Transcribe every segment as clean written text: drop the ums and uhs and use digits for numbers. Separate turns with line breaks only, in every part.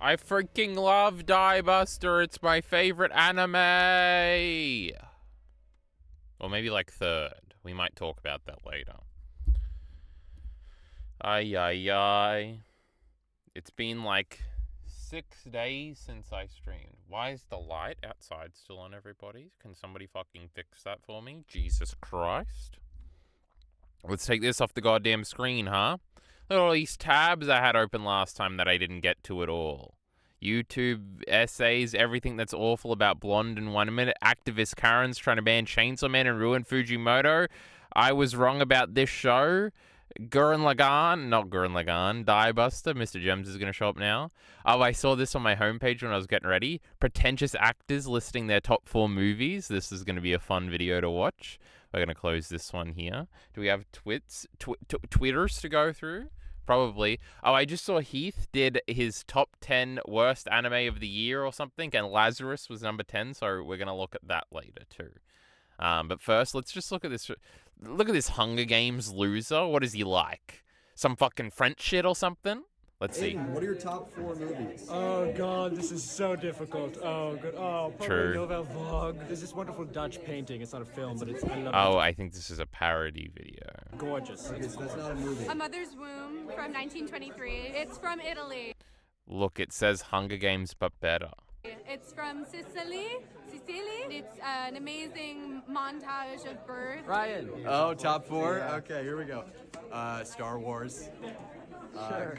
I freaking love Die Buster. It's my favorite anime. Or maybe like third. We might talk about that later. Ay. It's been like 6 days since I streamed. Why is the light outside still on, everybody? Can somebody fucking fix that for me? Jesus Christ. Let's take this off the goddamn screen, huh? Look at all these tabs I had open last time that I didn't get to at all. YouTube essays, everything that's awful about Blonde in 1 minute, activist Karens trying to ban Chainsaw Man and ruin Fujimoto. I was wrong about this show. Gurren Lagann, Die Buster. Mr. Gems is going to show up now. Oh, I saw this on my homepage when I was getting ready. Pretentious actors listing their top 4 movies. This is going to be a fun video to watch. We're going to close this one here. Do we have Twitters to go through? Probably. Oh, I just saw Heath did his top 10 worst anime of the year or something, and Lazarus was number 10, so we're going to look at that later too. But first, let's just look at this. Look at this Hunger Games loser. What is he like? Some fucking French shit or something? Let's see.
What are your top 4 movies?
Oh god, this is so difficult. Oh good. Oh, probably
True.
Nouvelle Vogue. There's this wonderful Dutch painting. It's not a film, but I love
Oh,
it.
I think this is a parody video.
Gorgeous.
Okay, so that's not a movie.
A Mother's Womb from 1923. It's from Italy.
Look, it says Hunger Games, but better.
It's from Sicily. It's an amazing montage of birth.
Ryan. Oh, top 4? Okay, here we go. Star Wars.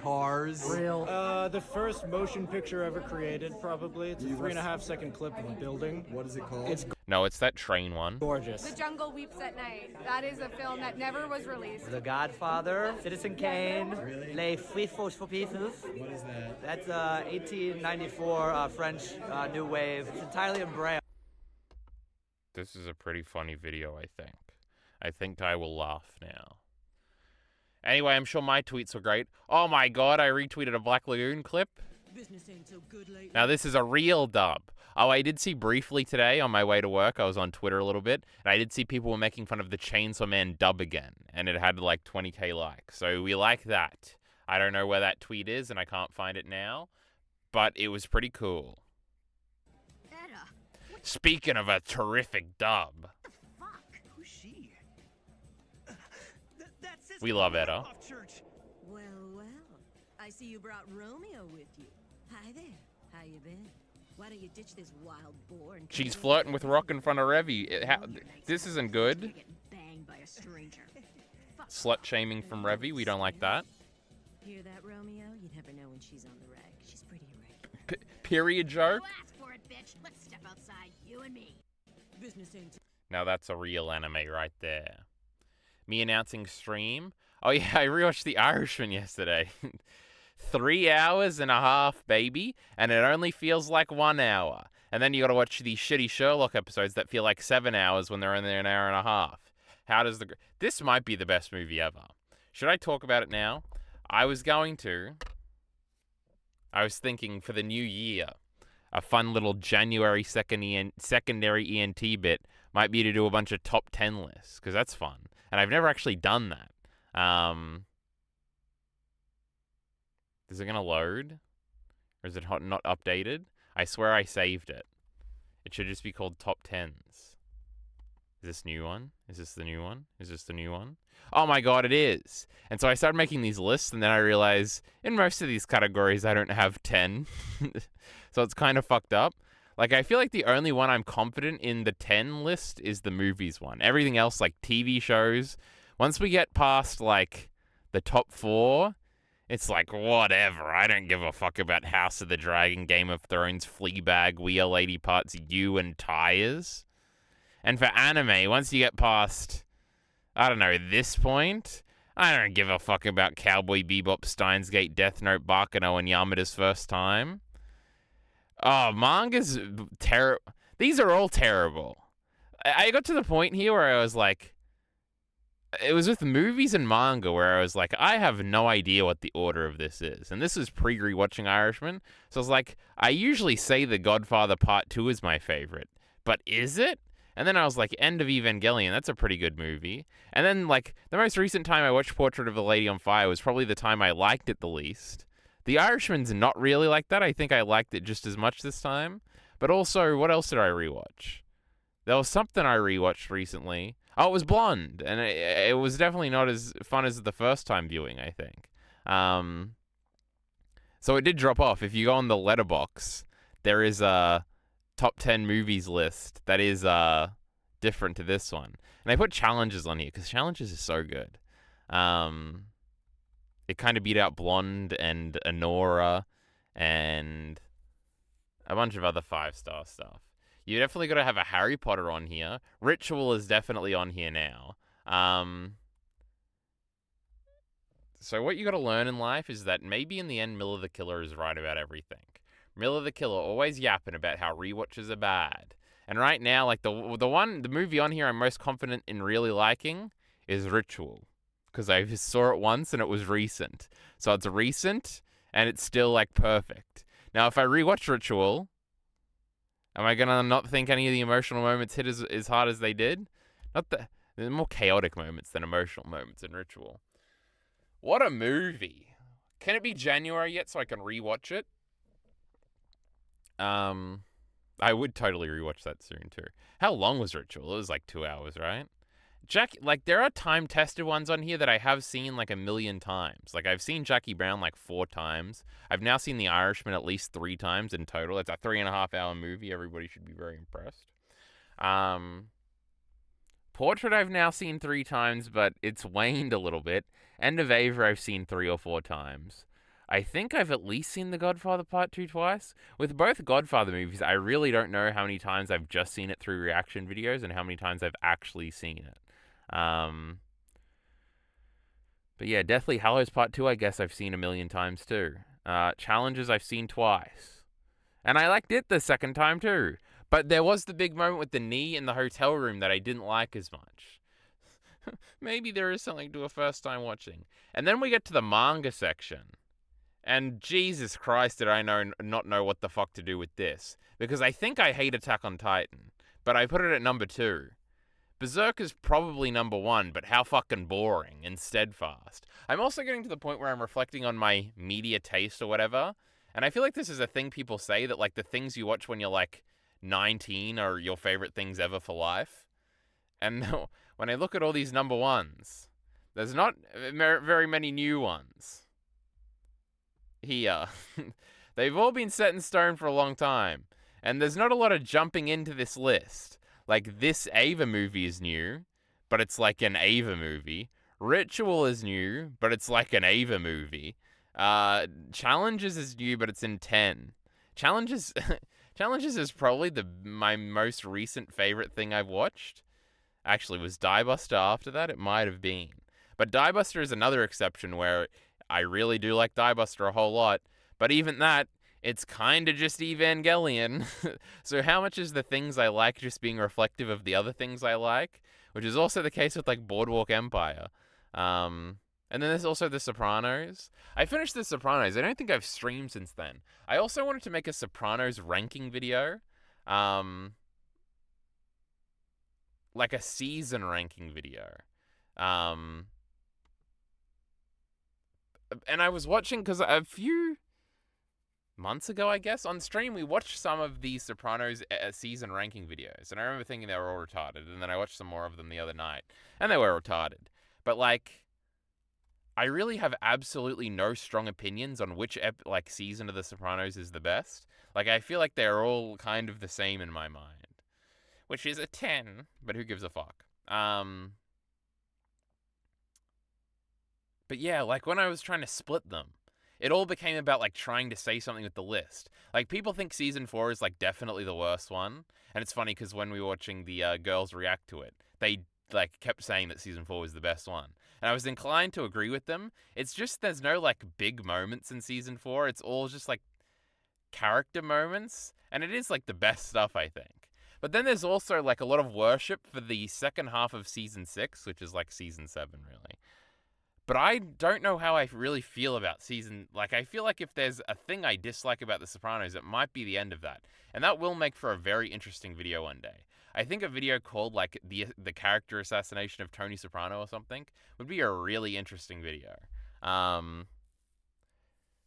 Cars.
The first motion picture ever created, probably. It's a
You
3.5 second clip of a building.
What is it called?
It's
No, it's that train one.
gorgeous.
The Jungle Weeps at Night. That is a film that never was released.
The Godfather, Citizen Kane,
Really?
Les Feux for Pieces.
What is that?
That's 1894 French New Wave. It's entirely in Braille.
This is a pretty funny video, I think. I think I will laugh now. Anyway, I'm sure my tweets were great. Oh my god, I retweeted a Black Lagoon clip. Now this is a real dub. Oh, I did see briefly today on my way to work, I was on Twitter a little bit, and I did see people were making fun of the Chainsaw Man dub again, and it had like 20k likes. So we like that. I don't know where that tweet is, and I can't find it now, but it was pretty cool. Speaking of a terrific dub.
Who's she?
We love Edda.
Well, I see you brought Romeo with you. Hi there. How you been? Why don't you ditch this wild boar and
She's flirting with Rock in front of Revy. This isn't good.
Getting banged by a stranger.
Slut shaming from Revy. We don't like that.
Hear that, Romeo? You never know when she's on the rag. She's pretty irregular.
Period joke.
Ask for it, bitch. Let's step outside, you and me. Business ain't.
Now that's a real anime right there. Me announcing stream. Oh yeah, I rewatched The Irishman yesterday. 3 hours and a half, baby, and it only feels like 1 hour. And then you gotta watch these shitty Sherlock episodes that feel like 7 hours when they're only an hour and a half. This might be the best movie ever. Should I talk about it now? I was thinking for the new year, a fun little January secondary ENT bit might be to do a bunch of top 10 lists, because that's fun. And I've never actually done that. Is it going to load? Or is it not updated? I swear I saved it. It should just be called Top 10s. Is this new one? Is this the new one? Is this the new one? Oh my god, it is! And so I started making these lists, and then I realized in most of these categories I don't have 10. So it's kind of fucked up. Like, I feel like the only one I'm confident in the 10 list is the movies one. Everything else, like TV shows, once we get past, like, the top 4, it's like, whatever. I don't give a fuck about House of the Dragon, Game of Thrones, Fleabag, We Are Lady Parts, You, and Tires. And for anime, once you get past, I don't know, this point, I don't give a fuck about Cowboy Bebop, Steins Gate, Death Note, Baccano, and Yamada's First Time. Oh, manga's terrible. These are all terrible. I got to the point here where I was like, it was with movies and manga where I was like, I have no idea what the order of this is. And this is pre-rewatching Irishman. So I was like, I usually say The Godfather Part 2 is my favorite. But is it? And then I was like, End of Evangelion, that's a pretty good movie. And then, like, the most recent time I watched Portrait of a Lady on Fire was probably the time I liked it the least. The Irishman's not really like that. I think I liked it just as much this time. But also, what else did I rewatch? There was something I rewatched recently. Oh, it was Blonde, and it was definitely not as fun as the first time viewing, I think. So it did drop off. If you go on the letterbox, there is a top 10 movies list that is different to this one. And I put Challenges on here because Challenges is so good. It kind of beat out Blonde and Anora and a bunch of other 5-star stuff. You definitely got to have a Harry Potter on here. Ritual is definitely on here now. So what you got to learn in life is that maybe in the end, Miller the Killer is right about everything. Miller the Killer always yapping about how rewatches are bad. And right now, like the movie on here I'm most confident in really liking is Ritual. Because I saw it once and it was recent. So it's recent and it's still like perfect. Now, if I rewatch Ritual, am I gonna not think any of the emotional moments hit as hard as they did? Not the There's more chaotic moments than emotional moments in Ritual. What a movie! Can it be January yet so I can rewatch it? I would totally rewatch that soon too. How long was Ritual? It was like 2 hours, right? There are time-tested ones on here that I have seen like a million times. Like, I've seen Jackie Brown like 4 times. I've now seen The Irishman at least 3 times in total. It's a 3.5-hour movie. Everybody should be very impressed. Portrait I've now seen 3 times, but it's waned a little bit. End of Ava I've seen 3 or 4 times. I think I've at least seen The Godfather Part 2 twice. With both Godfather movies, I really don't know how many times I've just seen it through reaction videos and how many times I've actually seen it. But yeah, Deathly Hallows Part 2, I guess I've seen a million times too. Challenges I've seen twice. And I liked it the second time too. But there was the big moment with the knee in the hotel room that I didn't like as much. Maybe there is something to a first time watching. And then we get to the manga section. And Jesus Christ, did I not know what the fuck to do with this. Because I think I hate Attack on Titan. But I put it at number 2. Berserk is probably number 1, but how fucking boring and steadfast. I'm also getting to the point where I'm reflecting on my media taste or whatever, and I feel like this is a thing people say, that like the things you watch when you're like 19 are your favorite things ever for life. And when I look at all these number 1s, there's not very many new ones here. They've all been set in stone for a long time, and there's not a lot of jumping into this list. Like, this Ava movie is new, but it's like an Ava movie. Ritual is new, but it's like an Ava movie. Challenges is new, but it's in 10. Challenges is probably my most recent favorite thing I've watched. Actually, was Die Buster after that? It might have been. But Die Buster is another exception where I really do like Die Buster a whole lot. But even that, it's kind of just Evangelion. So how much is the things I like just being reflective of the other things I like? Which is also the case with like Boardwalk Empire. And then there's also The Sopranos. I finished The Sopranos. I don't think I've streamed since then. I also wanted to make a Sopranos ranking video. Like a season ranking video. And I was watching, because a few months ago, I guess, on stream, we watched some of the Sopranos season ranking videos, and I remember thinking they were all retarded, and then I watched some more of them the other night, and they were retarded. But, like, I really have absolutely no strong opinions on which, season of The Sopranos is the best. Like, I feel like they're all kind of the same in my mind. Which is a 10, but who gives a fuck? But yeah, like, when I was trying to split them, it all became about, like, trying to say something with the list. Like, people think Season 4 is, like, definitely the worst one. And it's funny because when we were watching the girls react to it, they, like, kept saying that Season 4 was the best one. And I was inclined to agree with them. It's just there's no, like, big moments in Season 4. It's all just, like, character moments. And it is, like, the best stuff, I think. But then there's also, like, a lot of worship for the second half of Season 6, which is, like, Season 7, really. But I don't know how I really feel about I feel like if there's a thing I dislike about The Sopranos, it might be the end of that. And that will make for a very interesting video one day. I think a video called, like, the character assassination of Tony Soprano or something would be a really interesting video.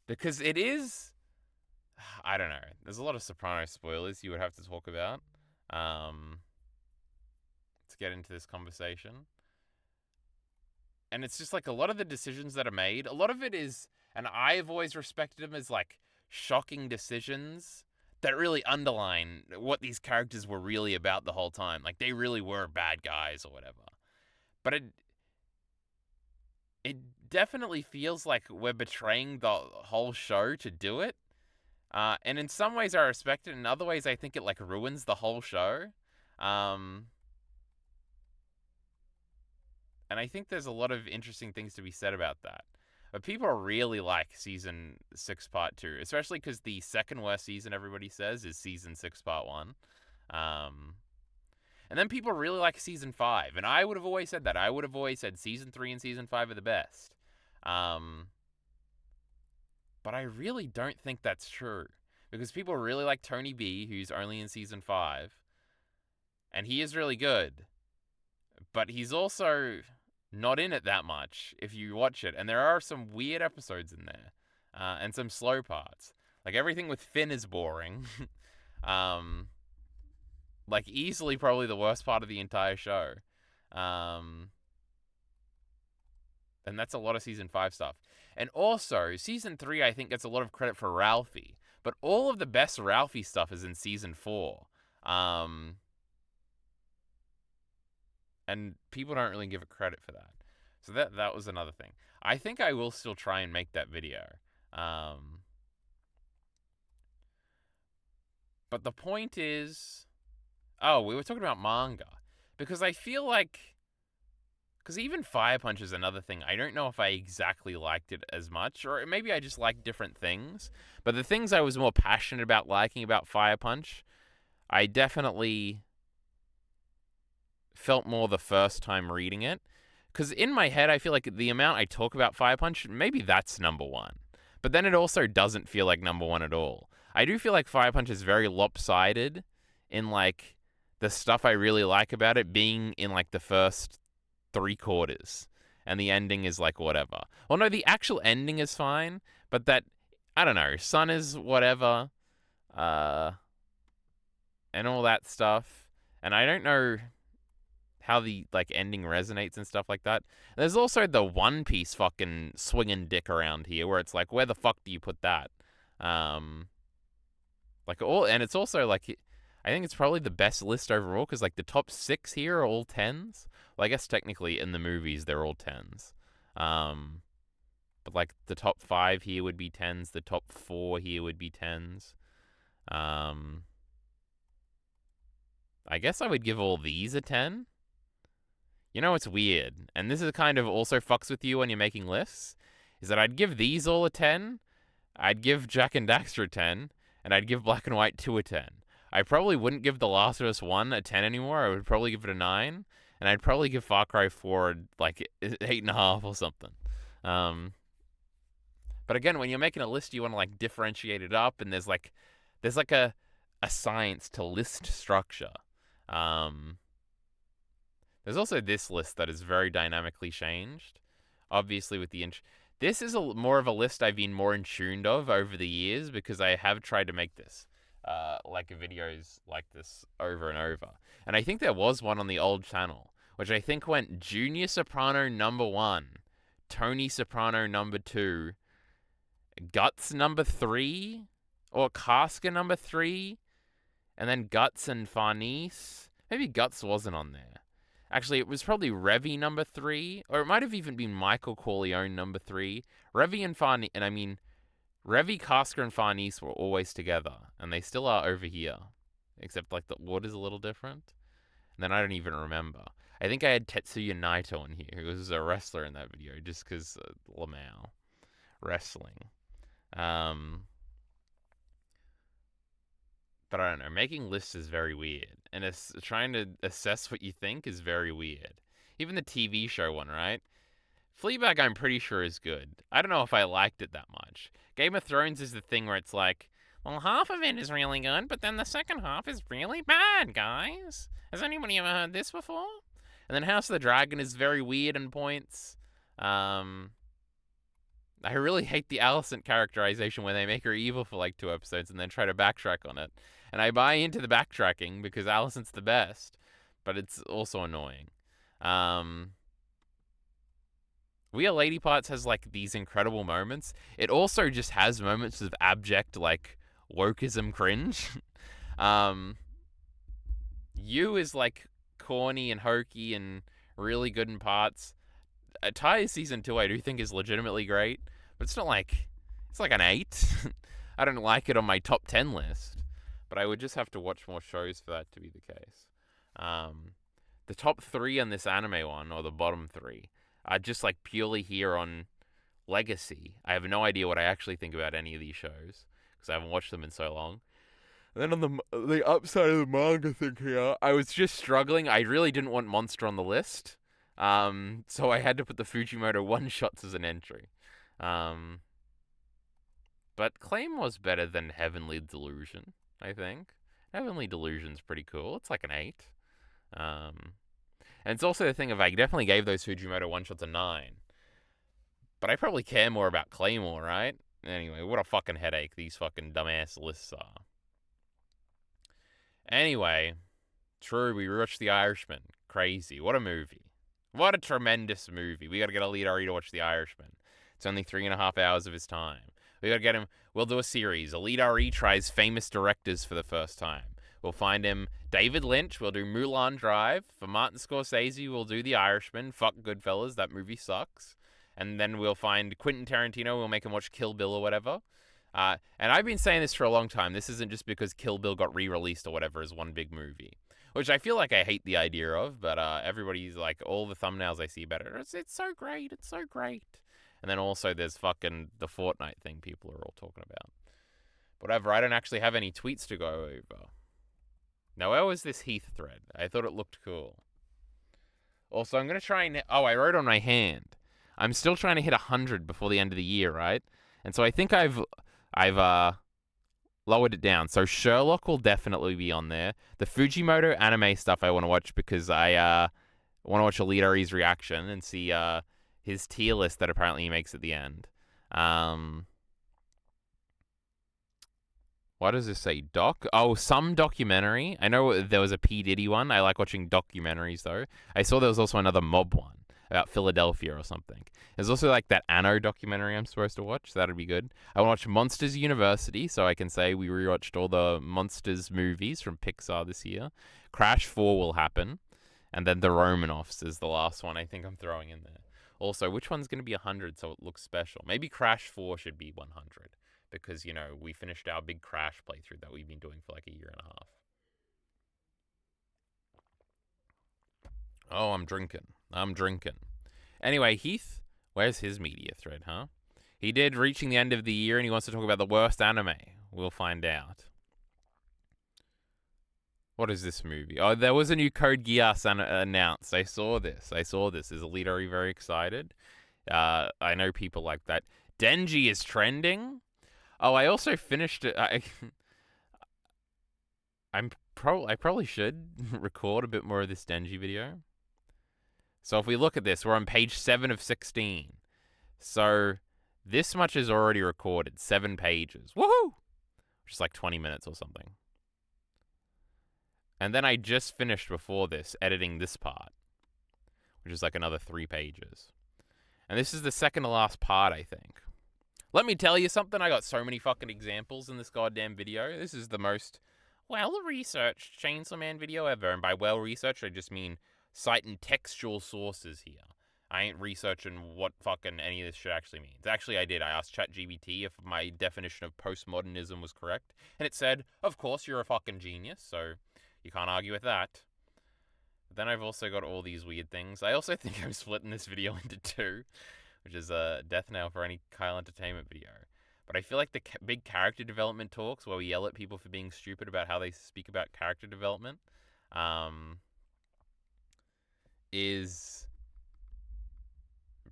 Because it is, I don't know. There's a lot of Sopranos spoilers you would have to talk about. Let's get into this conversation. And it's just like a lot of the decisions that are made, a lot of it is, and I've always respected them as like shocking decisions that really underline what these characters were really about the whole time. Like they really were bad guys or whatever. But it definitely feels like we're betraying the whole show to do it. And in some ways I respect it. In other ways I think it like ruins the whole show. And I think there's a lot of interesting things to be said about that. But people really like season 6 part 2, especially because the second worst season everybody says is season 6 part 1. And then people really like season 5, and I would have always said that. I would have always said season 3 and season 5 are the best. But I really don't think that's true, because people really like Tony B, who's only in season 5, and he is really good. But he's also not in it that much if you watch it. And there are some weird episodes in there. And some slow parts. Like everything with Finn is boring. Like easily probably the worst part of the entire show. And that's a lot of season 5 stuff. And also, season 3 I think gets a lot of credit for Ralphie. But all of the best Ralphie stuff is in season 4. And people don't really give it credit for that. So that was another thing. I think I will still try and make that video. But the point is... Oh, we were talking about manga. Because I feel like... Because even Fire Punch is another thing. I don't know if I exactly liked it as much. Or maybe I just liked different things. But the things I was more passionate about liking about Fire Punch... I definitely... felt more the first time reading it. Because in my head, I feel like the amount I talk about Fire Punch, maybe that's number 1. But then it also doesn't feel like number 1 at all. I do feel like Fire Punch is very lopsided in, like, the stuff I really like about it being in, like, the first 3/4. And the ending is, like, whatever. Well, no, the actual ending is fine. But that, I don't know, Sun is whatever. And all that stuff. And I don't know... how the like ending resonates and stuff like that. There's also the One Piece fucking swinging dick around here, where it's like, where the fuck do you put that? Like all, and it's also like, I think it's probably the best list overall because like the top 6 here are all 10s. Well, I guess technically in the movies they're all 10s. But like the top 5 here would be 10s. The top 4 here would be 10s. I guess I would give all these a 10. You know what's weird, and this is kind of also fucks with you when you're making lists, is that I'd give these all a 10, I'd give Jack and Daxter a 10, and I'd give Black and White 2 a 10. I probably wouldn't give The Last of Us 1 a 10 anymore, I would probably give it a 9, and I'd probably give Far Cry 4 like 8.5 or something. But again, when you're making a list, you want to like differentiate it up, and there's like a science to list structure. There's also this list that is very dynamically changed. Obviously with the... This is more of a list I've been more in tune of over the years because I have tried to make this. Like videos like this over and over. And I think there was one on the old channel, which I think went Junior Soprano number 1, Tony Soprano number 2, Guts number 3, or Casca number 3, and then Guts and Farnese. Maybe Guts wasn't on there. Actually, it was probably Revy number 3, or it might have even been Michael Corleone number 3. Revy and Farnese, and I mean, Revy, Casca, and Farnese were always together, and they still are over here, except like the order's a little different. And then I don't even remember. I think I had Tetsuya Naito on here, who was a wrestler in that video, just because Lamau wrestling. But I don't know, making lists is very weird. And trying to assess what you think is very weird. Even the TV show one, right? Fleabag, I'm pretty sure is good. I don't know if I liked it that much. Game of Thrones is the thing where it's like, well, half of it is really good, but then the second half is really bad, guys. Has anybody ever heard this before? And then House of the Dragon is very weird in points. I really hate the Alicent characterization when they make her evil for like 2 episodes and then try to backtrack on it. And I buy into the backtracking because Alicent's the best, but it's also annoying. We Are Lady Parts has like these incredible moments. It also just has moments of abject like wokeism cringe. You is like corny and hokey and really good in parts. Ty's season 2 I do think is legitimately great, but it's not like it's like an 8. I don't like it on my top 10 list, but I would just have to watch more shows for that to be the case. The top 3 on this anime one, or the bottom 3, are just like purely here on Legacy. I have no idea what I actually think about any of these shows because I haven't watched them in so long. And then on the upside of the manga thing here, I was just struggling. I really didn't want Monster on the list. So I had to put the Fujimoto one-shots as an entry. But Claim was better than Heavenly Delusion, I think. Heavenly Delusion's pretty cool. It's like an 8. And it's also the thing of I definitely gave those Fujimoto one-shots a 9. But I probably care more about Claymore, right? Anyway, what a fucking headache these fucking dumbass lists are. Anyway, true, we rewatched The Irishman. Crazy. What a movie. What a tremendous movie. We gotta get Elite Ari to watch The Irishman. It's only 3.5 hours of his time. We gotta get him. We'll do a series. Elite Ari tries famous directors for the first time. We'll find him David Lynch. We'll do Mulan Drive. For Martin Scorsese, we'll do The Irishman. Fuck Goodfellas. That movie sucks. And then we'll find Quentin Tarantino. We'll make him watch Kill Bill or whatever. And I've been saying this for a long time. This isn't just because Kill Bill got re-released or whatever as one big movie. Which I feel like I hate the idea of, but everybody's like, all the thumbnails I see about it, it's so great, it's so great. And then also there's fucking the Fortnite thing people are all talking about. Whatever, I don't actually have any tweets to go over. Now, where was this Heath thread? I thought it looked cool. Also, I'm going to try and... Oh, I wrote on my hand. I'm still trying to hit 100 before the end of the year, right? And so I think I've lowered it down. So Sherlock will definitely be on there. The Fujimoto anime stuff I want to watch because I want to watch Elite Ari's reaction and see his tier list that apparently he makes at the end. What does this say? Oh, some documentary. I know there was a P. Diddy one. I like watching documentaries, though. I saw there was also another mob one about Philadelphia or something. There's also like that Anno documentary I'm supposed to watch, so that'd be good. I want to watch Monsters University, so I can say we rewatched all the Monsters movies from Pixar this year. Crash 4 will happen, and then The Romanoffs is the last one I think I'm throwing in there. Also, which one's going to be 100 so it looks special? Maybe Crash 4 should be 100, because, you know, we finished our big Crash playthrough that we've been doing for like a year and a half. Oh, I'm drinking. Anyway, Heath, where's his media thread, huh? He did Reaching the End of the Year, and he wants to talk about the worst anime. We'll find out. What is this movie? Oh, there was a new Code Geass announced. I saw this. Is Elite Ari very excited? I know people like that. Denji is trending. Oh, I also finished it. I probably should record a bit more of this Denji video. So if we look at this, we're on page 7 of 16. So this much is already recorded. 7 pages. Woohoo! Which is like 20 minutes or something. And then I just finished before this editing this part, which is like another 3 pages. And this is the second to last part, I think. Let me tell you something. I got so many fucking examples in this goddamn video. This is the most well-researched Chainsaw Man video ever. And by well-researched, I just mean citing textual sources here. I ain't researching what fucking any of this shit actually means. Actually, I did. I asked ChatGPT if my definition of postmodernism was correct. And it said, of course, you're a fucking genius, so you can't argue with that. But then I've also got all these weird things. I also think I'm splitting this video into 2, which is a death knell for any Kyle Entertainment video. But I feel like the big character development talks where we yell at people for being stupid about how they speak about character development is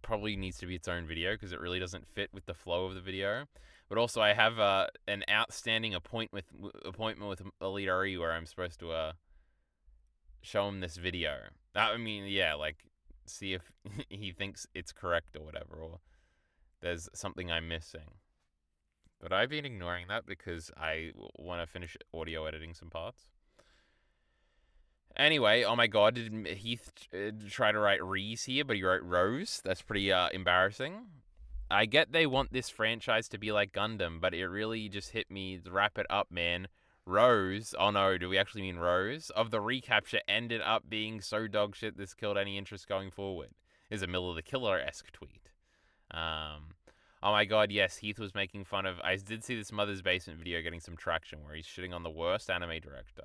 probably needs to be its own video because it really doesn't fit with the flow of the video. But also I have an outstanding appointment with Elite Ari where I'm supposed to show him this video. I mean, yeah, like see if he thinks it's correct or whatever, or there's something I'm missing. But I've been ignoring that because I want to finish audio editing some parts. Anyway, oh my god, did Heath try to write Reese here, but he wrote Rose? That's pretty embarrassing. I get they want this franchise to be like Gundam, but it really just hit me. Wrap it up, man. Rose, oh no, do we actually mean Rose? Of the recapture ended up being so dog shit this killed any interest going forward. Is a Miller the Killer-esque tweet. Oh my god, yes, Heath was making fun of... I did see this Mother's Basement video getting some traction where he's shitting on the worst anime director.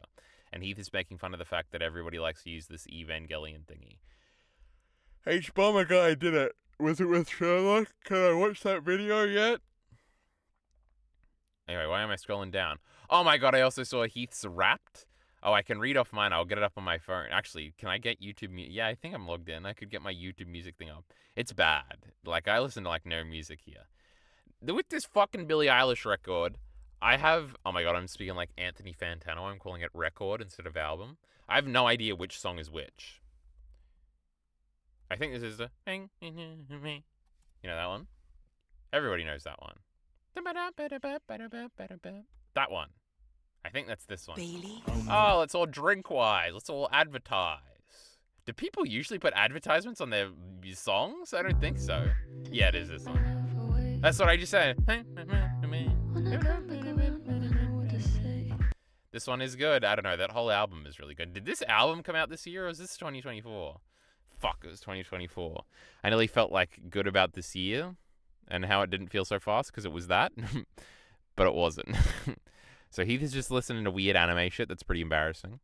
And Heath is making fun of the fact that everybody likes to use this Evangelion thingy. H-Bomber guy did it. Was it with Sherlock? Can I watch that video yet? Anyway, why am I scrolling down? Oh my god, I also saw Heath's Wrapped. Oh, I can read off mine. I'll get it up on my phone. Actually, can I get YouTube music? Yeah, I think I'm logged in. I could get my YouTube music thing up. It's bad. Like, I listen to, like, no music here. With this fucking Billie Eilish record, I have... Oh my god, I'm speaking like Anthony Fantano. I'm calling it record instead of album. I have no idea which song is which. I think this is the... You know that one? Everybody knows that one. That one. I think that's this one.
Bailey?
Oh, let's all drink-wise. Let's all advertise. Do people usually put advertisements on their songs? I don't think so. Yeah, it is this one. That's what I just said. This one is good. I don't know. That whole album is really good. Did this album come out this year, or was this 2024? Fuck, it was 2024. I nearly felt like good about this year and how it didn't feel so fast because it was that, but it wasn't. So Heath is just listening to weird anime shit that's pretty embarrassing.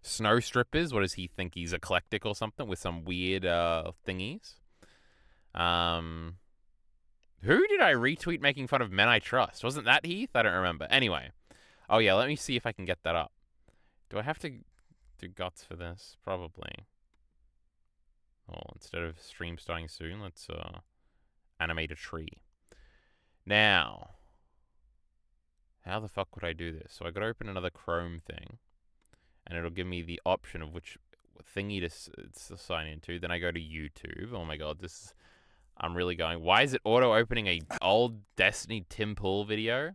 Snow Strippers, what does he think? He's eclectic or something with some weird thingies? Who did I retweet making fun of Men I Trust? Wasn't that Heath? I don't remember. Anyway. Oh yeah, let me see if I can get that up. Do I have to do guts for this? Probably. Oh, instead of stream starting soon, let's animate a tree. Now, how the fuck would I do this? So I gotta open another Chrome thing, and it'll give me the option of which thingy to sign into. Then I go to YouTube. Oh my god, this is... I'm really going... Why is it auto-opening a old Destiny Tim Pool video?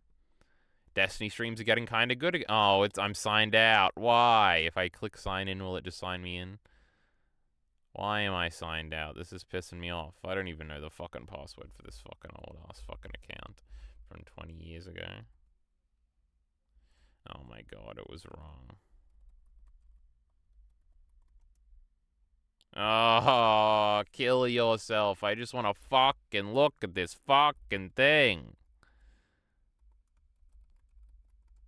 Destiny streams are getting kind of good. Oh, I'm signed out. Why? If I click sign in, will it just sign me in? Why am I signed out? This is pissing me off. I don't even know the fucking password for this fucking old-ass fucking account from 20 years ago. Oh my god, it was wrong. Oh, kill yourself. I just want to fucking look at this fucking thing.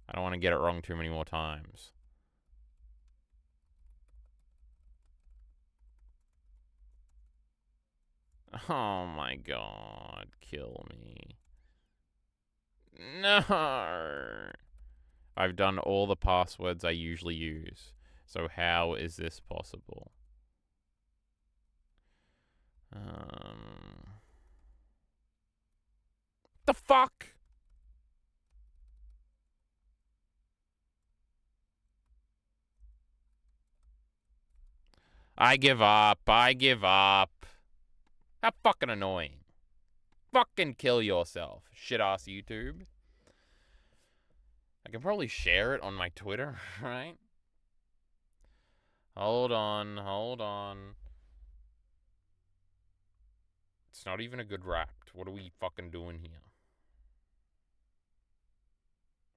I don't want to get it wrong too many more times. Oh my god, kill me. No! I've done all the passwords I usually use. So how is this possible? The fuck? I give up. I give up. How fucking annoying. Fucking kill yourself, shit-ass YouTube. I can probably share it on my Twitter, right? Hold on, hold on. It's not even a good Wrapped. What are we fucking doing here?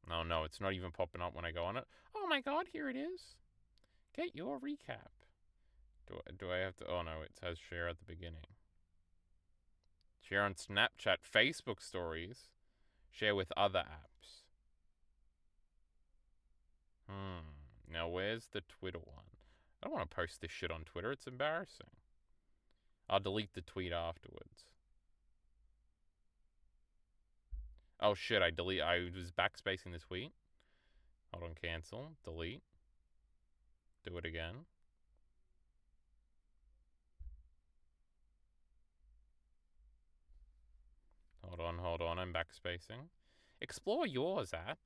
No, it's not even popping up when I go on it. Oh my god, here it is. Get your recap. Do I have to... Oh no, it says share at the beginning. Share on Snapchat, Facebook stories. Share with other apps. Now where's the Twitter one? I don't want to post this shit on Twitter. It's embarrassing. I'll delete the tweet afterwards. Oh shit, I was backspacing the tweet. Hold on, cancel, delete. Do it again. Hold on, I'm backspacing. Explore yours at.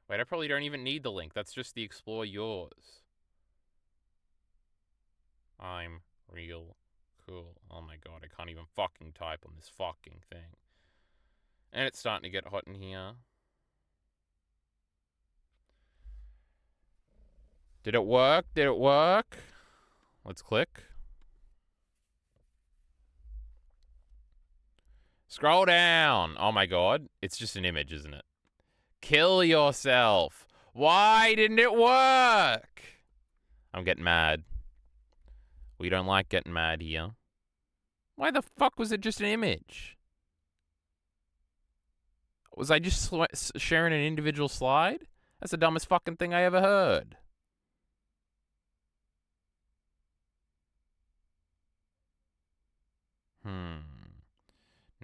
Wait, I probably don't even need the link. That's just the explore yours. I'm real cool. Oh my god, I can't even fucking type on this fucking thing. And it's starting to get hot in here. Did it work? Did it work? Let's click. Scroll down. Oh my god. It's just an image, isn't it? Kill yourself. Why didn't it work? I'm getting mad. We don't like getting mad here. Why the fuck was it just an image? Was I just sharing an individual slide? That's the dumbest fucking thing I ever heard.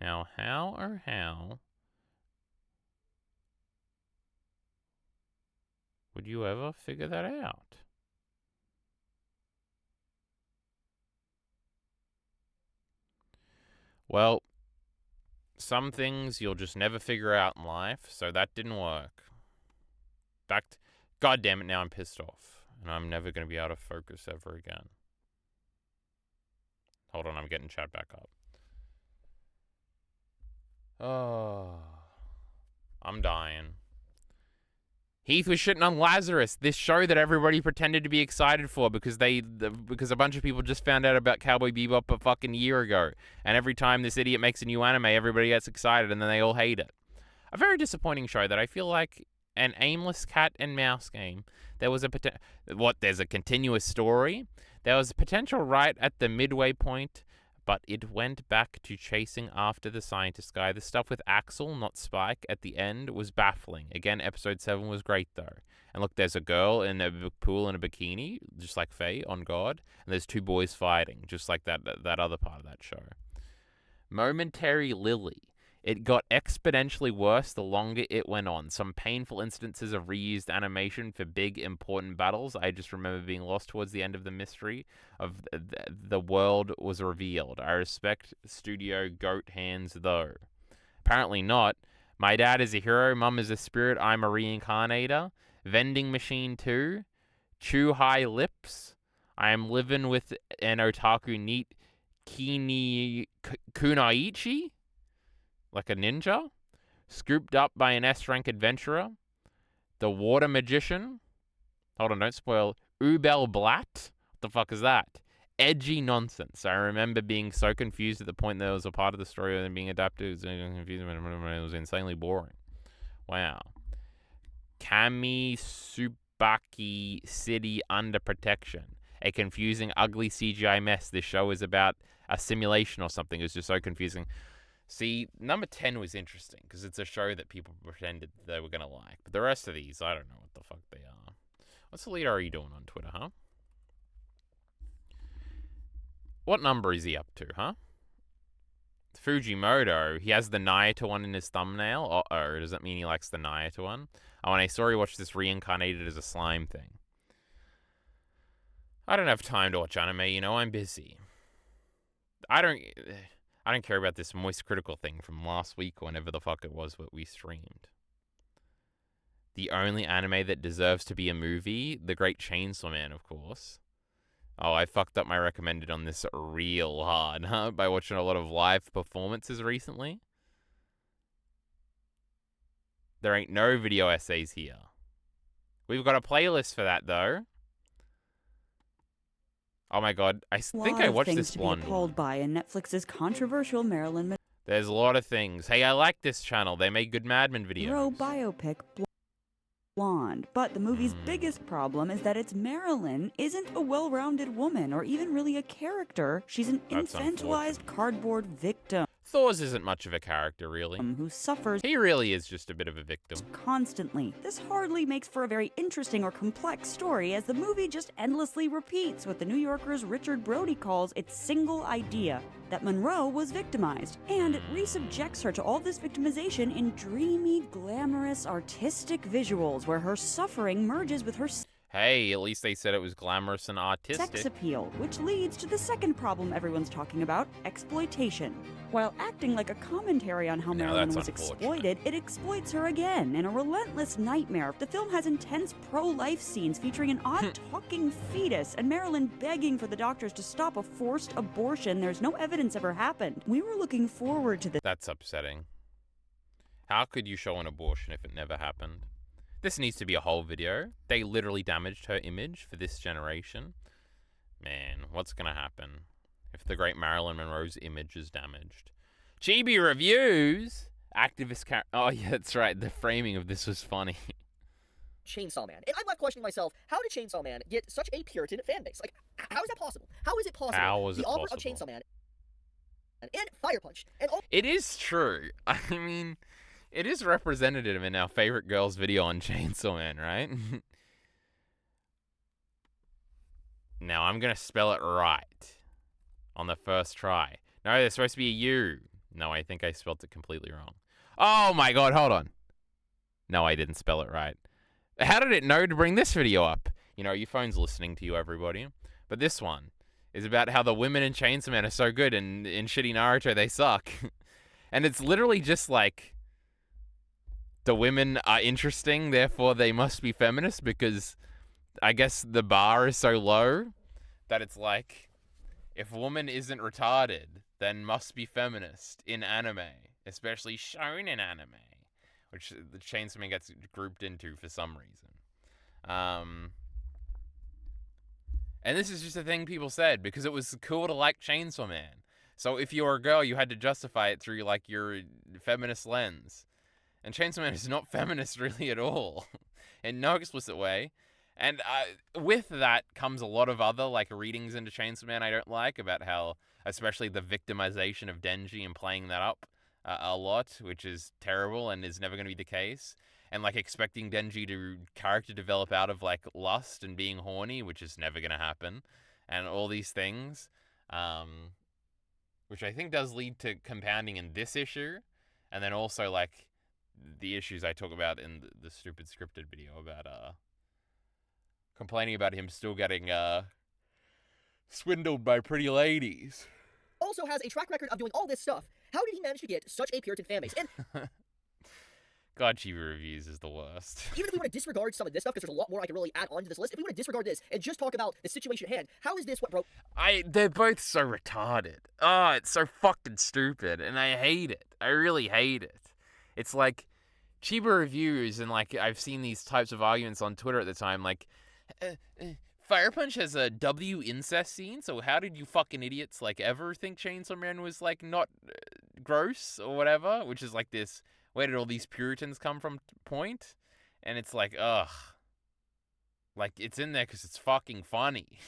Now, how would you ever figure that out? Well, some things you'll just never figure out in life, so that didn't work. God damn it, now I'm pissed off. And I'm never going to be able to focus ever again. Hold on, I'm getting chat back up. Oh, I'm dying. Heath was shitting on Lazarus, this show that everybody pretended to be excited for because a bunch of people just found out about Cowboy Bebop a fucking year ago. And every time this idiot makes a new anime, everybody gets excited and then they all hate it. A very disappointing show that I feel like an aimless cat and mouse game. There was there's a continuous story. There was potential right at the midway point, but it went back to chasing after the scientist guy. The stuff with Axel, not Spike, at the end was baffling. Again, episode 7 was great, though. And look, there's a girl in a pool in a bikini, just like Faye on God, and there's 2 boys fighting, just like that other part of that show. Momentary Lily. It got exponentially worse the longer it went on. Some painful instances of reused animation for big, important battles. I just remember being lost towards the end of the mystery of the world was revealed. I respect Studio Goat Hands, though. Apparently not. My dad is a hero. Mum is a spirit. I'm a reincarnator. Vending Machine 2. Chew High Lips. I am living with an otaku neat kunaichi. Like a ninja, scooped up by an S-rank adventurer, the water magician. Hold on, don't spoil. Ubel Blatt. What the fuck is that? Edgy nonsense. I remember being so confused at the point that it was a part of the story and being adapted. It was confusing. It was insanely boring. Wow. Kamisubaki City Under Protection. A confusing, ugly CGI mess. This show is about a simulation or something. It was just so confusing. See, number 10 was interesting because it's a show that people pretended they were going to like. But the rest of these, I don't know what the fuck they are. What's the leader are you doing on Twitter, huh? What number is he up to, huh? Fujimoto, he has the Naruto one in his thumbnail. Uh-oh, does that mean he likes the Naruto one? Oh, and I saw he watched this reincarnated as a slime thing. I don't have time to watch anime, you know, I'm busy. I don't care about this Moist Critical thing from last week or whenever the fuck it was what we streamed. The only anime that deserves to be a movie, The Great Chainsaw Man, of course. Oh, I fucked up my recommended on this real hard, huh? By watching a lot of live performances recently. There ain't no video essays here. We've got a playlist for that, though. Oh my god, I think I watched this blonde.
To be appalled by in Netflix's controversial Marilyn
There's a lot of things. Hey, I like this channel. They make good Mad Men videos.
Monroe biopic Blonde. But the movie's biggest problem is that its Marilyn isn't a well-rounded woman or even really a character. She's an infantilized cardboard victim.
Thor's isn't much of a character, really.
Who suffers.
He really is just a bit of a victim.
Constantly. This hardly makes for a very interesting or complex story, as the movie just endlessly repeats what the New Yorker's Richard Brody calls its single idea, that Monroe was victimized. And it resubjects her to all this victimization in dreamy, glamorous, artistic visuals, where her suffering merges with her...
Hey, at least they said it was glamorous and
sex
artistic.
appeal, which leads to the second problem everyone's talking about, exploitation. While acting like a commentary on how
Now
Marilyn
that's
was
unfortunate.
exploited, it exploits her again in a relentless nightmare. The film has intense pro-life scenes featuring an odd talking fetus and Marilyn begging for the doctors to stop a forced abortion there's no evidence ever happened. We were looking forward to this.
That's upsetting. How could you show an abortion if it never happened? This needs to be a whole video. They literally damaged her image for this generation. Man, what's gonna happen if the great Marilyn Monroe's image is damaged? Chibi Reviews! Activist oh yeah, that's right. The framing of this was funny.
Chainsaw Man. And I'm left questioning myself, how did Chainsaw Man get such a Puritan fan base? Like, how is that possible? How is it possible?
How is it
the author of
possible?
Chainsaw Man and Fire Punch and all
It is true. I mean, it is representative in our favorite girls video on Chainsaw Man, right? Now, I'm going to spell it right on the first try. No, there's supposed to be a U. No, I think I spelled it completely wrong. Oh my god, hold on. No, I didn't spell it right. How did it know to bring this video up? You know, your phone's listening to you, everybody. But this one is about how the women in Chainsaw Man are so good, and in shitty Naruto they suck. And it's literally just like, the women are interesting, therefore they must be feminist, because I guess the bar is so low that it's like, if a woman isn't retarded, then must be feminist in anime, especially shonen anime, which the Chainsaw Man gets grouped into for some reason. And this is just a thing people said because it was cool to like Chainsaw Man. So if you were a girl, you had to justify it through like your feminist lens. And Chainsaw Man is not feminist really at all, in no explicit way. And with that comes a lot of other like readings into Chainsaw Man I don't like, about how, especially the victimization of Denji and playing that up a lot, which is terrible and is never going to be the case. And like expecting Denji to character develop out of like lust and being horny, which is never going to happen. And all these things, which I think does lead to compounding in this issue. And then also like the issues I talk about in the stupid scripted video about complaining about him still getting swindled by pretty ladies.
also has a track record of doing all this stuff. How did he manage to get such a Puritan fan base? And
God, Chibi Reviews is the worst.
even if we want to disregard some of this stuff, because there's a lot more I can really add on to this list, if we want to disregard this and just talk about the situation at hand, how is this what broke?
They're both so retarded. Oh, it's so fucking stupid, and I hate it. I really hate it. It's like Chiba Reviews, and like I've seen these types of arguments on Twitter at the time, like Fire Punch has a W incest scene, so how did you fucking idiots like ever think Chainsaw Man was like not gross or whatever? Which is like this, where did all these Puritans come from point? And it's like, ugh. Like, it's in there because it's fucking funny.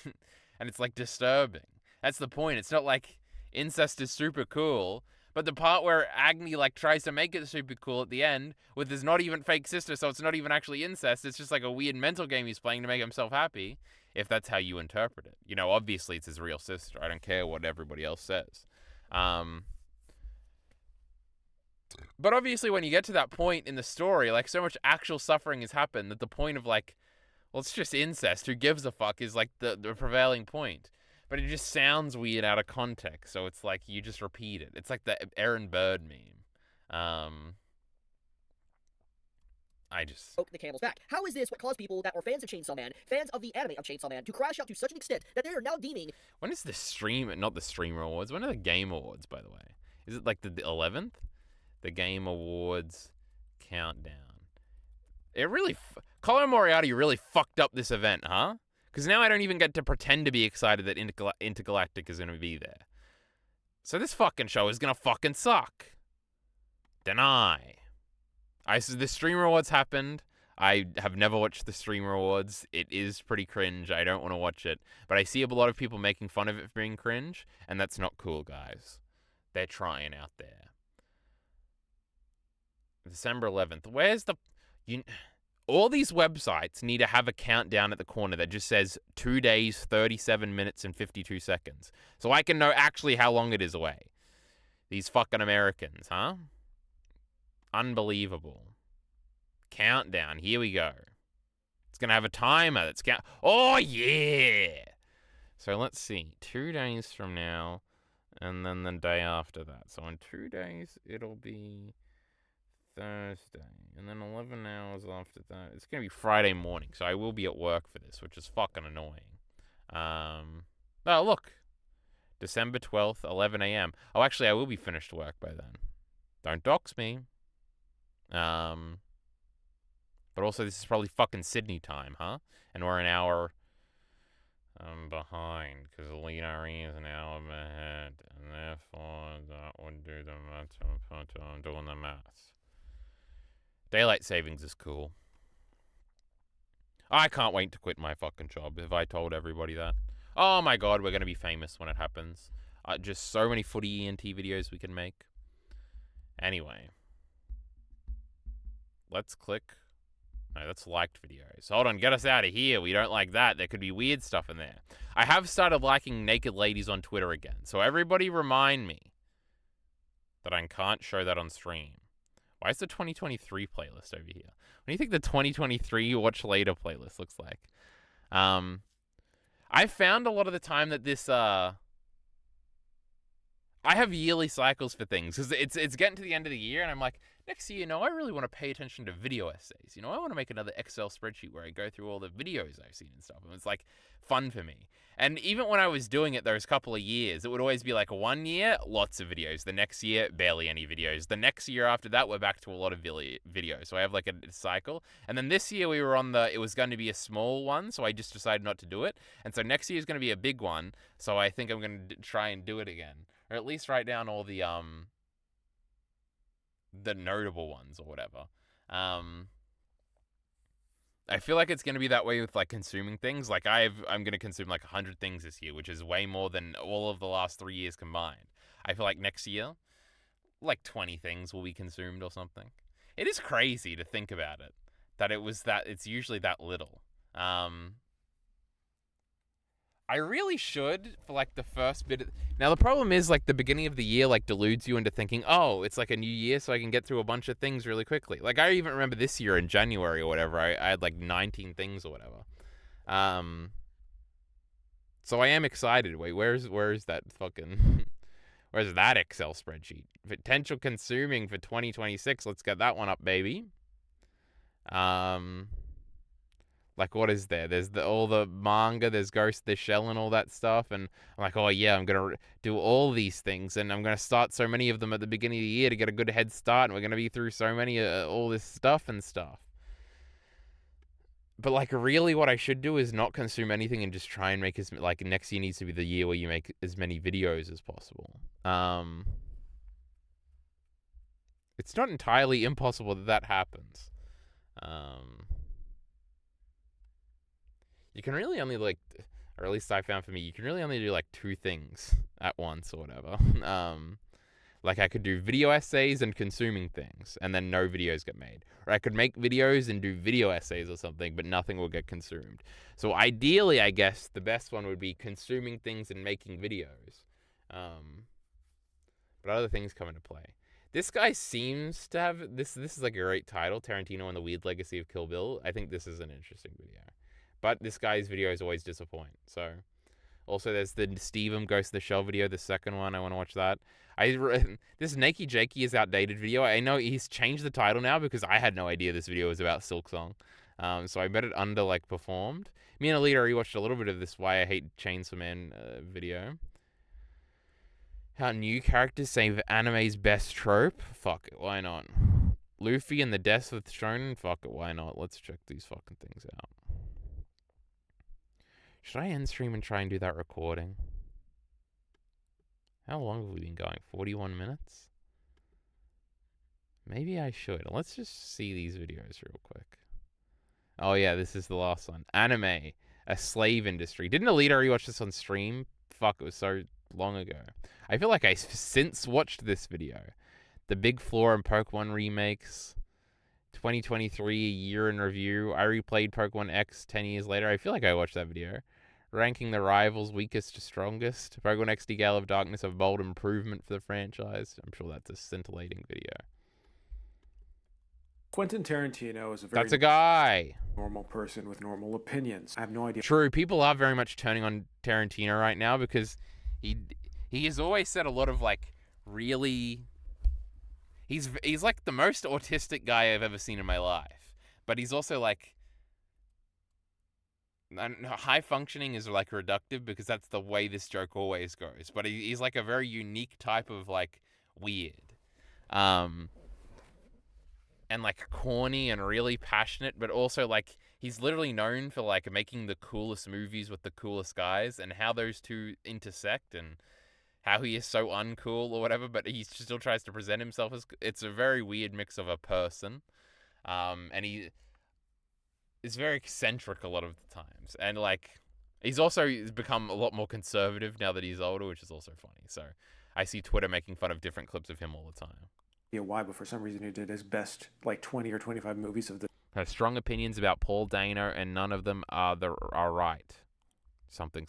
And it's like disturbing. That's the point. It's not like incest is super cool. But the part where Agni like tries to make it super cool at the end with his not even fake sister, so it's not even actually incest. It's just like a weird mental game he's playing to make himself happy, if that's how you interpret it. You know, obviously it's his real sister. I don't care what everybody else says. But obviously when you get to that point in the story, like so much actual suffering has happened that the point of like, well, it's just incest, who gives a fuck, is like the prevailing point. But it just sounds weird out of context, so it's like you just repeat it. It's like the Aaron Bird meme.
Broke the camel's back. How is this what caused people that were fans of Chainsaw Man, fans of the anime of Chainsaw Man, to crash out to such an extent that they are now deeming...
When is the not the Streamer Awards, when are the Game Awards, by the way? Is it like the 11th? The Game Awards countdown. It really... Colin Moriarty really fucked up this event, huh? Because now I don't even get to pretend to be excited that Intergalactic is going to be there. So this fucking show is going to fucking suck. Deny. The Streamer Awards happened. I have never watched the Streamer Awards. It is pretty cringe. I don't want to watch it. But I see a lot of people making fun of it for being cringe, and that's not cool, guys. They're trying out there. December 11th. Where's the... All these websites need to have a countdown at the corner that just says 2 days, 37 minutes, and 52 seconds. So I can know actually how long it is away. These fucking Americans, huh? Unbelievable. Countdown. Here we go. It's going to have a timer that's Oh, yeah! So let's see. 2 days from now, and then the day after that. So in 2 days, it'll be Thursday. And then 11 hours after that. It's going to be Friday morning, so I will be at work for this, which is fucking annoying. Oh, look. December 12th, 11 a.m. Oh, actually, I will be finished work by then. Don't dox me. But also, this is probably fucking Sydney time, huh? And we're an hour behind, because Lena is an hour ahead. And therefore, that would do the math. I'm doing the maths. Daylight savings is cool. I can't wait to quit my fucking job. Have I told everybody that? Oh my god, we're going to be famous when it happens. Just so many footy ENT videos we can make. Anyway. Let's click. No, that's liked videos. Hold on, get us out of here. We don't like that. There could be weird stuff in there. I have started liking naked ladies on Twitter again. So everybody remind me that I can't show that on stream. Why is the 2023 playlist over here? What do you think the 2023 Watch Later playlist looks like? I found a lot of the time that this, I have yearly cycles for things, because it's getting to the end of the year, and I'm like, next year, I really want to pay attention to video essays. I want to make another Excel spreadsheet where I go through all the videos I've seen and stuff, and it's, like, fun for me. And even when I was doing it those couple of years, it would always be like 1 year, lots of videos. The next year, barely any videos. The next year after that, we're back to a lot of videos. So I have like a cycle. And then this year we were on it was going to be a small one, so I just decided not to do it. And so next year is going to be a big one, so I think I'm going to try and do it again. Or at least write down all the notable ones or whatever. I feel like it's going to be that way with, like, consuming things. Like, I'm going to consume, like, 100 things this year, which is way more than all of the last 3 years combined. I feel like next year, like, 20 things will be consumed or something. It is crazy to think about it, that it's usually that little. I really should, for, like, the first bit Now, the problem is, like, the beginning of the year, like, deludes you into thinking, oh, it's, like, a new year, so I can get through a bunch of things really quickly. Like, I even remember this year in January or whatever, I had, like, 19 things or whatever. So I am excited. Wait, where's that fucking... Where's that Excel spreadsheet? Potential consuming for 2026. Let's get that one up, baby. Like, what is there? There's all the manga, there's Ghost in the Shell and all that stuff, and I'm like, oh yeah, I'm going to do all these things, and I'm going to start so many of them at the beginning of the year to get a good head start, and we're going to be through so many, all this stuff and stuff. But, like, really what I should do is not consume anything and just try and make like, next year needs to be the year where you make as many videos as possible. It's not entirely impossible that happens. You can really only, like, or at least I found for me, you can really only do, like, 2 things at once or whatever. Like, I could do video essays and consuming things, and then no videos get made. Or I could make videos and do video essays or something, but nothing will get consumed. So ideally, I guess, the best one would be consuming things and making videos. But other things come into play. This guy seems to have, this is like a great title, Tarantino and the Weird Legacy of Kill Bill. I think this is an interesting video. But this guy's videos always disappoint. So, also there's the Steven Ghost in the Shell video, the second one. I want to watch that. This Nakey Jakey is outdated video. I know he's changed the title now because I had no idea this video was about Silk Song. So I bet it performed. Me and Alita rewatched a little bit of this Why I Hate Chainsaw Man video. How new characters save anime's best trope? Fuck it, why not? Luffy and the Death of Shonen? Fuck it, why not? Let's check these fucking things out. Should I end stream and try and do that recording? How long have we been going? 41 minutes? Maybe I should. Let's just see these videos real quick. Oh yeah, this is the last one. Anime, a slave industry. Didn't Alita rewatch this on stream? Fuck, it was so long ago. I feel like I've since watched this video. The Big Floor and Pokemon remakes. 2023, a year in review. I replayed Pokemon X 10 years later. I feel like I watched that video. Ranking the rivals weakest to strongest. Pokemon XD Gale of Darkness, a bold improvement for the franchise. I'm sure that's a scintillating video.
Quentin Tarantino is a very
That's a guy.
normal person with normal opinions. I have no idea.
True, people are very much turning on Tarantino right now because he has always said a lot of like really. He's like the most autistic guy I've ever seen in my life, but he's also like high functioning is like reductive because that's the way this joke always goes. But he's like a very unique type of like weird, and like corny and really passionate, but also like he's literally known for like making the coolest movies with the coolest guys, and how those two intersect and how he is so uncool or whatever, but he still tries to present himself as. It's a very weird mix of a person, and he is very eccentric a lot of the times, and like he's also become a lot more conservative now that he's older, which is also funny. So I see Twitter making fun of different clips of him all the time.
Yeah, why, but for some reason he did his best like 20 or 25 movies of the
Has strong opinions about Paul Dano, and none of them are right. Something.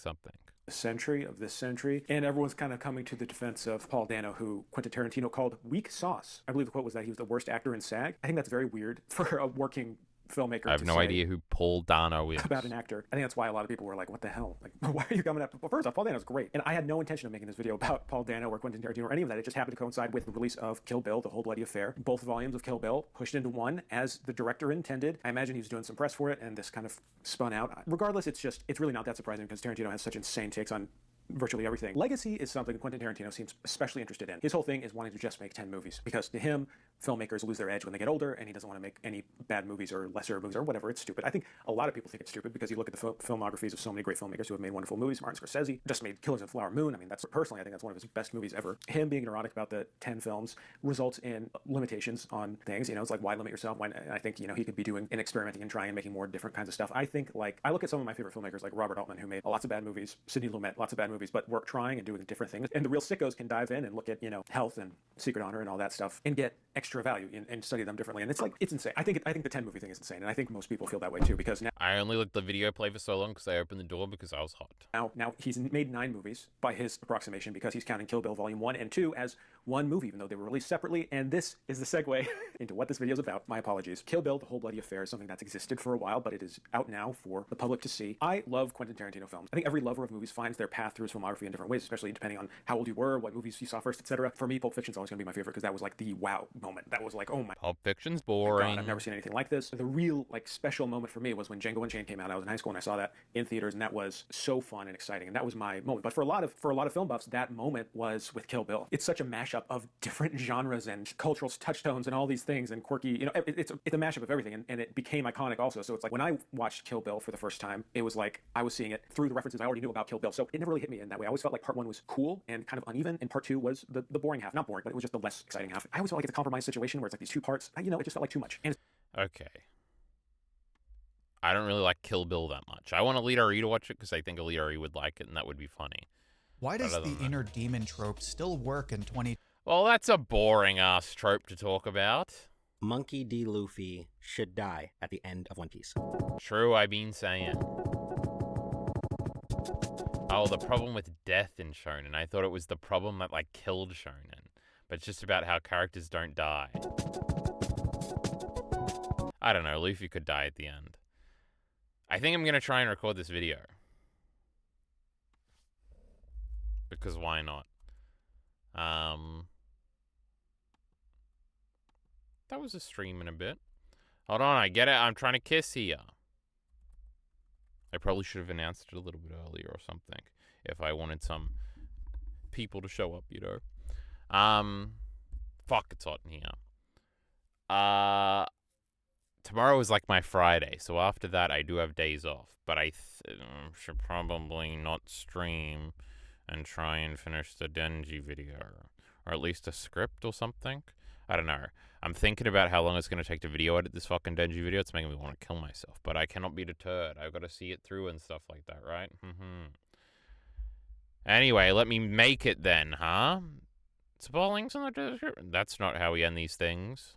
century of this century, and everyone's kind of coming to the defense of Paul Dano, who Quentin Tarantino called weak sauce. I believe the quote was that he was the worst actor in SAG. I think that's very weird for a working filmmaker.
I have no idea who Paul Dano is.
About an actor. I think that's why a lot of people were like, what the hell? Like, why are you coming up? Well, first off, Paul Dano's great. And I had no intention of making this video about Paul Dano or Quentin Tarantino or any of that. It just happened to coincide with the release of Kill Bill, The Whole Bloody Affair. Both volumes of Kill Bill pushed into one as the director intended. I imagine he was doing some press for it, and this kind of spun out. Regardless, it's really not that surprising because Tarantino has such insane takes on virtually everything. Legacy is something Quentin Tarantino seems especially interested in. His whole thing is wanting to just make 10 movies because to him, filmmakers lose their edge when they get older, and he doesn't want to make any bad movies or lesser movies or whatever. It's stupid. I think a lot of people think it's stupid because you look at the filmographies of so many great filmmakers who have made wonderful movies. Martin Scorsese just made Killers of the Flower Moon. I mean, personally, I think that's one of his best movies ever. Him being neurotic about the 10 films results in limitations on things. It's like, why limit yourself? I think, he could be doing and experimenting and trying and making more different kinds of stuff. I think, like, I look at some of my favorite filmmakers like Robert Altman, who made lots of bad movies, Sidney Lumet, lots of bad movies, but work trying and doing different things. And the real sickos can dive in and look at, Health and Secret Honor and all that stuff and get extra value and study them differently. And it's insane. I think the 10 movie thing is insane. And I think most people feel that way too, because now
I only let the video play for so long because I opened the door because I was hot.
Now he's made 9 movies by his approximation, because he's counting Kill Bill Volume 1 and 2 as one movie, even though they were released separately. And this is the segue into what this video is about. My apologies. Kill Bill, The Whole Bloody Affair is something that's existed for a while, but it is out now for the public to see. I love Quentin Tarantino films. I think every lover of movies finds their path through his filmography in different ways, especially depending on how old you were, what movies you saw first, etc. For me, Pulp Fiction's always going to be my favorite because that was like the wow moment. That was like, oh my
Pulp Fiction's boring.
God, I've never seen anything like this. The real like special moment for me was when Django Unchained came out. I was in high school and I saw that in theaters, and that was so fun and exciting, and that was my moment. But for a lot of film buffs, that moment was with Kill Bill. It's such a mashup of different genres and cultural touchstones and all these things and quirky. It's a mashup of everything, and it became iconic also. So it's like when I watched Kill Bill for the first time, it was like I was seeing it through the references I already knew about Kill Bill. So it never really hit me in that way. I always felt like part 1 was cool and kind of uneven, and part 2 was the boring half. Not boring, but it was just the less exciting half. I always felt like it's a compromise situation where it's like these 2 parts. It just felt like too much. And
Okay. I don't really like Kill Bill that much. I want Alita Ari to watch it because I think Alita Ari would like it, and that would be funny.
Why does the inner demon trope still work in 20?
Well, that's a boring ass trope to talk about.
Monkey D. Luffy should die at the end of One Piece.
True, I've been saying. Oh, the problem with death in Shonen. I thought it was the problem that like killed Shonen, but it's just about how characters don't die. I don't know, Luffy could die at the end. I think I'm gonna try and record this video. Because why not? That was a stream in a bit. Hold on, I get it. I'm trying to kiss here. I probably should have announced it a little bit earlier or something. If I wanted some people to show up, Fuck, it's hot in here. Tomorrow is like my Friday, so after that I do have days off. But I should probably not stream and try and finish the Denji video. Or at least a script or something. I don't know. I'm thinking about how long it's going to take to video edit this fucking Denji video. It's making me want to kill myself. But I cannot be deterred. I've got to see it through and stuff like that, right? Anyway, let me make it then, huh? Support links in the description. That's not how we end these things.